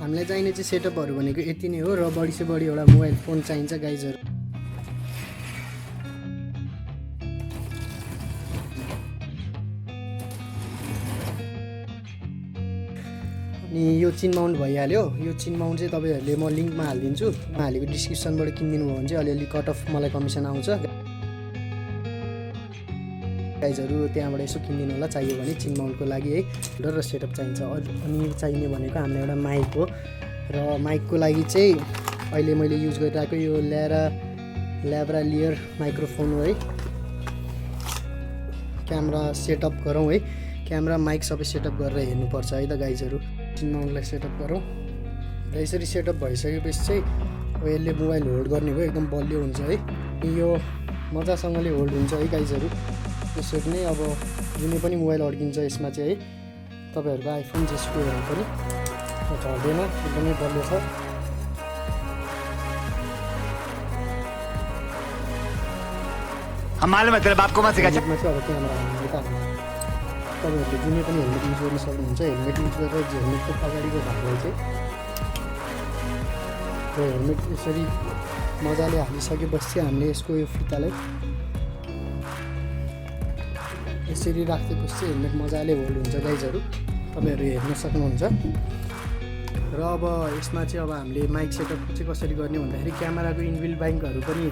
हामीलाई चाहिने चाहिँ सेटअपहरू भनेको यति नै हो र बढी से बढी एउटा मोबाइल फोन चाहिन्छ गाइजहरू। अनि यो चिन माउन्ट भइहाल्यो। यो चिन माउन्ट चाहिँ तपाईँहरूले म लिङ्कमा हालिदिन्छु, हालेको डिस्क्रिप्सनबाट किनिदिनु भयो भने चाहिँ अलिअलि कट अफ मलाई कमिसन आउँछ गाइजहरू। त्यहाँबाट यसो किनिदिनु होला चाहियो भने चिन माउन्टको लागि है। र सेटअप चाहिन्छ। अनि चाहिने भनेको हामीलाई एउटा माइक हो र माइकको लागि चाहिँ अहिले मैले युज गरिरहेको यो ल्याब्रालियर माइक्रोफोन हो है। क्यामेरा सेटअप गरौँ है, क्यामेरा माइक सबै सेटअप गरेर हेर्नुपर्छ है त गाइजहरू। चिन माउन्टलाई सेटअप गरौँ र यसरी सेटअप भइसकेपछि चाहिँ अब यसले मोबाइल होल्ड गर्ने भयो, एकदम बलियो हुन्छ है। यो मजासँगले होल्ड हुन्छ है गाइजहरू। यसरी नै अब जुनै पनि मोबाइल अड्किन्छ यसमा चाहिँ है। तपाईँहरूको आइफोन जेसुकैहरू पनि झर्दैन, एकदमै बलियो छ। मालूम है तेरे बाप को मत सिखा। चाहिँ अब क्यामेरा हाल्नु त तपाईँहरूले जुनै पनि हेलमेट युज गर्न सक्नुहुन्छ। हेलमेट युज गरेर हेलमेटको अगाडिको भागलाई चाहिँ हेलमेट यसरी मजाले हालिसकेपछि चाहिँ हामीले यसको यो फितालाई यसरी राखेपछि हेलमेट मजाले होल्ड हुन्छ गाइजहरू, तपाईँहरू हेर्न सक्नुहुन्छ। र अब यसमा चाहिँ अब हामीले माइक सेटअप चाहिँ कसरी गर्ने भन्दाखेरि क्यामेराको इनबिल्ट माइकहरू पनि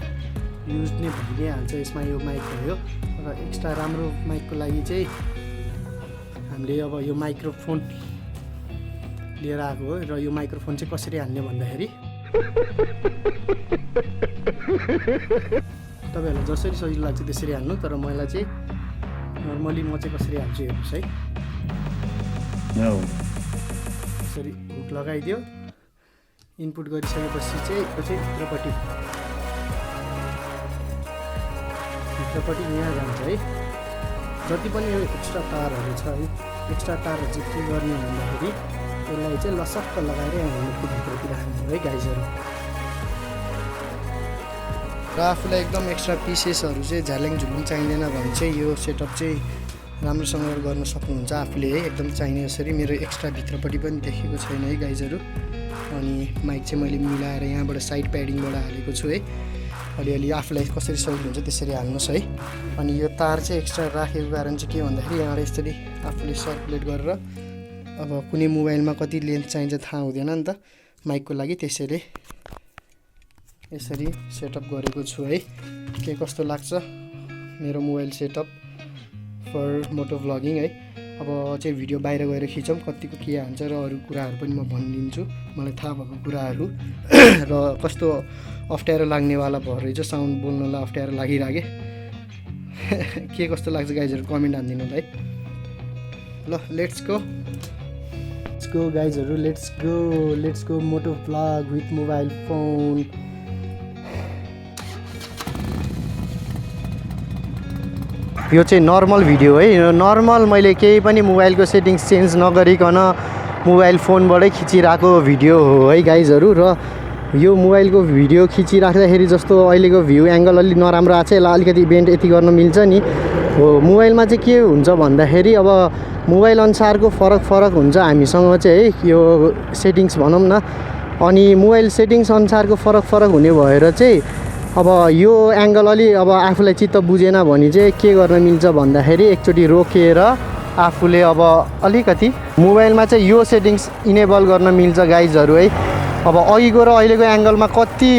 युज नै भइ नै हाल्छ यसमा। यो माइक भयो र एक्स्ट्रा राम्रो माइकको लागि चाहिँ हामीले अब यो माइक्रोफोन लिएर आएको हो। र यो माइक्रोफोन चाहिँ कसरी हाल्ने भन्दाखेरि तपाईँहरूलाई जसरी सजिलो लाग्छ त्यसरी हाल्नु, तर मलाई चाहिँ नर्मली म चाहिँ कसरी हाल्छु हेर्नुहोस् है। यसरी हुक लगाइदियो, इनपुट गरिसकेपछि चाहिँ यो चाहिँ भित्रपट्टि यहाँ जान्छ है। जति पनि यो एक्स्ट्रा तारहरू छ है, एक्स्ट्रा तारहरू चाहिँ के गर्ने भन्दाखेरि यसलाई चाहिँ लसक्क लगाएर हेलमेटको भित्रतिर हाल्ने है गाइजहरू। र आफूलाई एकदम एक्स्ट्रा पिसेसहरू चाहिँ झ्यालेङ झुलुङ चाहिँदैन भने चाहिँ यो सेटअप चाहिँ राम्रोसँग गर्न सक्नुहुन्छ आफूले है। एकदम चाहिने यसरी मेरो एक्स्ट्रा भित्रपट्टि पनि देखेको छैन है गाइजहरू। अनि माइक चाहिँ मैले मिलाएर यहाँबाट साइड प्याडिङबाट हालेको छु है। अलिअलि आफूलाई कसरी सजिलो हुन्छ त्यसरी हाल्नुहोस् है। अनि यो तार चाहिँ एक्स्ट्रा राखेको कारण चाहिँ के भन्दाखेरि यहाँबाट यसरी आफूले सर्कुलेट गरेर अब कुनै मोबाइलमा कति लेन्थ चाहिन्छ थाहा हुँदैन नि त माइकको लागि, त्यसैले यसरी सेटअप गरेको छु है। के कस्तो लाग्छ मेरो मोबाइल सेटअप फर मोटो भ्लगिङ है। अब चाहिँ भिडियो बाहिर गएर खिचौँ कतिको के हान्छ र अरू कुराहरू पनि म भनिदिन्छु मलाई थाहा भएको कुराहरू। र कस्तो अप्ठ्यारो लाग्नेवाला भयो रहेछ, साउन्ड बोल्नलाई अप्ठ्यारो लागिराखे के कस्तो लाग्छ गाइजहरू कमेन्ट हानिदिनु है। ल लेट्स गो गाइजहरू, लेट्स गो मोटो भ्लग विथ मोबाइल फोन। यो चाहिँ नर्मल भिडियो है। यो नर्मल मैले केही पनि मोबाइलको सेटिङ्स चेन्ज नगरिकन मोबाइल फोनबाटै खिचिरहेको भिडियो हो है गाइजहरू। र यो मोबाइलको भिडियो खिचिराख्दाखेरि जस्तो अहिलेको भ्यू एङ्गल अलि नराम्रो आएको छ, यसलाई अलिकति इभेन्ट यति गर्न मिल्छ नि हो। मोबाइलमा चाहिँ के हुन्छ भन्दाखेरि अब मोबाइल अनुसारको फरक हुन्छ हामीसँग चाहिँ है यो सेटिङ्स भनौँ न। अनि मोबाइल सेटिङ्स अनुसारको फरक हुने भएर चाहिँ अब यो एङ्गल अलि अब आफूलाई चित्त बुझेन भने चाहिँ के गर्न मिल्छ भन्दाखेरि एकचोटि रोकेर आफूले अब अलिकति मोबाइलमा चाहिँ यो सेटिङ्स इनेबल गर्न मिल्छ गाइजहरू है। अब अघिको र अहिलेको एङ्गलमा कति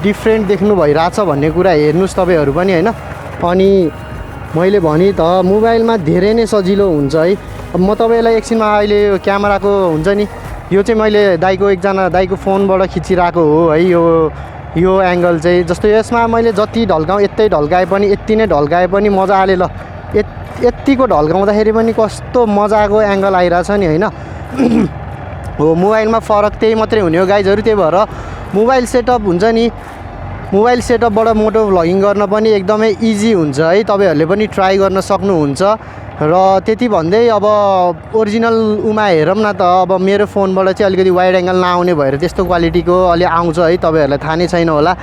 डिफ्रेन्ट देख्नु भइरहेछ भन्ने कुरा हेर्नुहोस् तपाईँहरू पनि होइन। अनि मैले भने त मोबाइलमा धेरै नै सजिलो हुन्छ है। अब म तपाईँलाई एकछिनमा अहिले क्यामेराको हुन्छ नि, यो चाहिँ मैले एकजना दाइको फोनबाट खिचिरहेको हो है। यो एङ्गल चाहिँ जस्तो यसमा मैले जति ढल्काउँ यति नै ढल्काए पनि मजाले ल यत्तिको ढल्काउँदाखेरि पनि कस्तो मजाको एङ्गल आइरहेछ नि होइन। हो मोबाइलमा फरक त्यही मात्रै हुने हो गाइजहरू। त्यही भएर मोबाइल सेटअप हुन्छ नि, मोबाइल सेटअपबाट मोटो भ्लगिङ गर्न पनि एकदमै इजी हुन्छ है। तपाईँहरूले पनि ट्राई गर्न सक्नुहुन्छ। र त्यति भन्दै अब ओरिजिनल उमा हेरौँ न त। अब मेरो फोनबाट चाहिँ अलिकति वाइड एङ्गल नआउने भएर त्यस्तो क्वालिटीको अलि आउँछ है, तपाईँहरूलाई थाहा नै छैन होला।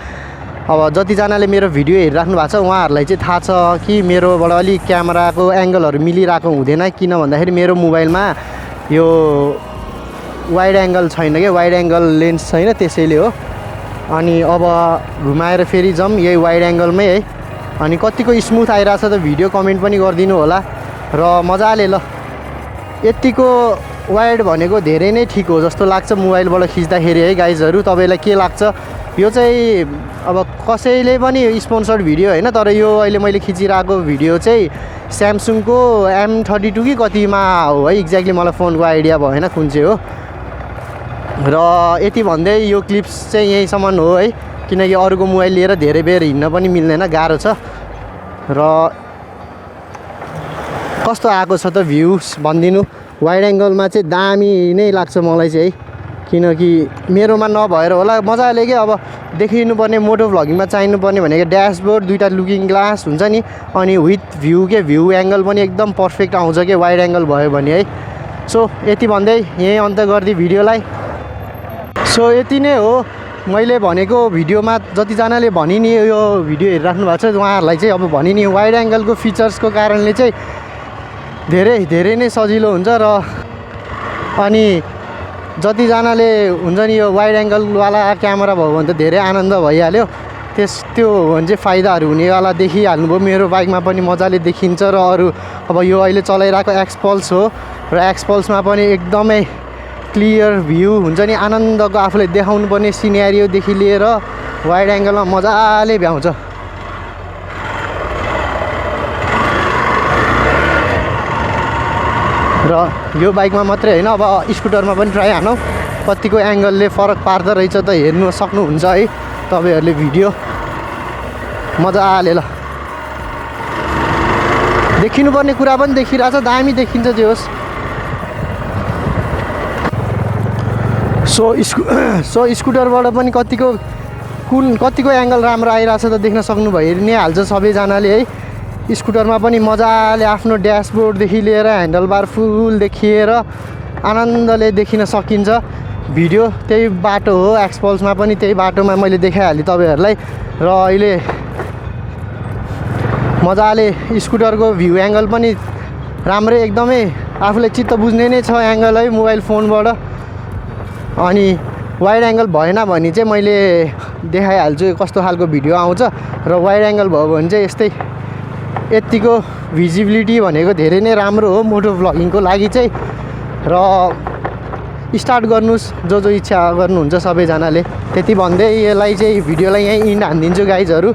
अब जतिजनाले मेरो भिडियो हेरिराख्नु भएको छ उहाँहरूलाई चाहिँ थाहा छ कि मेरोबाट अलिक क्यामेराको एङ्गलहरू मिलिरहेको हुँदैन, किन भन्दाखेरि मेरो मोबाइलमा यो वाइड एङ्गल छैन क्या, वाइड एङ्गल लेन्स छैन त्यसैले हो। अनि अब घुमाएर फेरि जाउँ यही वाइड एङ्गलमै है। अनि कतिको स्मुथ आइरहेछ त भिडियो कमेन्ट पनि गरिदिनु होला र मजाले ल। यतिको वाइड भनेको धेरै नै ठिक हो जस्तो लाग्छ मोबाइलबाट खिच्दाखेरि है गाइजहरू। तपाईँलाई के लाग्छ? यो चाहिँ अब कसैले पनि स्पोन्सर्ड भिडियो होइन, तर यो अहिले मैले खिचिरहेको भिडियो चाहिँ स्यामसङको M32 कि कतिमा हो है, एक्ज्याक्टली मलाई फोनको आइडिया भएन कुन चाहिँ हो। र यति भन्दै यो क्लिप्स चाहिँ यहीँसम्म हो है, किनकि अरूको मोबाइल लिएर धेरै बेर हिँड्न पनि मिल्दैन, गाह्रो छ। र कस्तो आएको छ त भ्युज भनिदिनु। वाइड एङ्गलमा चाहिँ दामी नै लाग्छ मलाई चाहिँ है, किनकि मेरोमा नभएर होला मजाले के अब देखिनुपर्ने मोटो भ्लगिङमा चाहिनुपर्ने भनेको ड्यासबोर्ड, दुईवटा लुकिङ ग्लास हुन्छ नि, अनि विथ भ्यू के भ्यू एङ्गल पनि एकदम पर्फेक्ट आउँछ कि वाइड एङ्गल भयो भने है। सो यति भन्दै यहीँ अन्त गरिदिएँ भिडियोलाई। सो यति नै हो मैले भनेको भिडियोमा। जतिजनाले भनि नि यो भिडियो हेरिराख्नु भएको छ उहाँहरूलाई चाहिँ अब भनि नि वाइड एङ्गलको फिचर्सको कारणले चाहिँ धेरै नै सजिलो हुन्छ। र अनि जतिजनाले हुन्छ नि यो वाइड एङ्गलवाला क्यामेरा भयो भने त धेरै आनन्द भइहाल्यो। त्यो हो भने चाहिँ फाइदाहरू हुनेवाला देखिहाल्नुभयो। मेरो बाइकमा पनि मजाले देखिन्छ। र अरू अब यो अहिले चलाइरहेको एक्सपल्स हो र एक्सपल्समा पनि एकदमै क्लियर भ्यू हुन्छ नि, आनन्दको आफूले देखाउनु पर्ने सिनेरियोदेखि लिएर वाइड एङ्गलमा मजाले भ्याउँछ। र यो बाइकमा मात्रै होइन, अब स्कुटरमा पनि ट्राई हानौँ कतिको एङ्गलले फरक पार्दो रहेछ त हेर्नु सक्नुहुन्छ है तपाईँहरूले भिडियो मजाले। ल देखिनुपर्ने कुरा पनि देखिरहेछ, दामी देखिन्छ जे होस्। सो स्कुटरबाट पनि कतिको एङ्गल राम्रो आइरहेछ त देख्न सक्नुभयो नै हाल्छ सबैजनाले है। स्कुटरमा पनि मजाले आफ्नो ड्यासबोर्डदेखि लिएर ह्यान्डलबार फुल देखिएर आनन्दले देखिन सकिन्छ। भिडियो त्यही बाटो हो, एक्सपल्समा पनि त्यही बाटोमा मैले देखाइहालेँ तपाईँहरूलाई। र अहिले मजाले स्कुटरको भ्यू एङ्गल पनि राम्रै एकदमै आफूले चित्त बुझ्ने नै छ एङ्गल है मोबाइल फोनबाट। अनि वाइड एङ्गल भएन भने चाहिँ मैले देखाइहाल्छु कस्तो खालको भिडियो आउँछ। र वाइड एङ्गल भयो भने चाहिँ यतिको भिजिबिलिटी भनेको धेरै नै राम्रो हो मोटो भ्लगिङको लागि चाहिँ। र स्टार्ट गर्नुहोस् जो इच्छा गर्नुहुन्छ सबैजनाले। त्यति भन्दै यसलाई चाहिँ भिडियोलाई यहीँ इन्ड हानिदिन्छु गाइजहरू।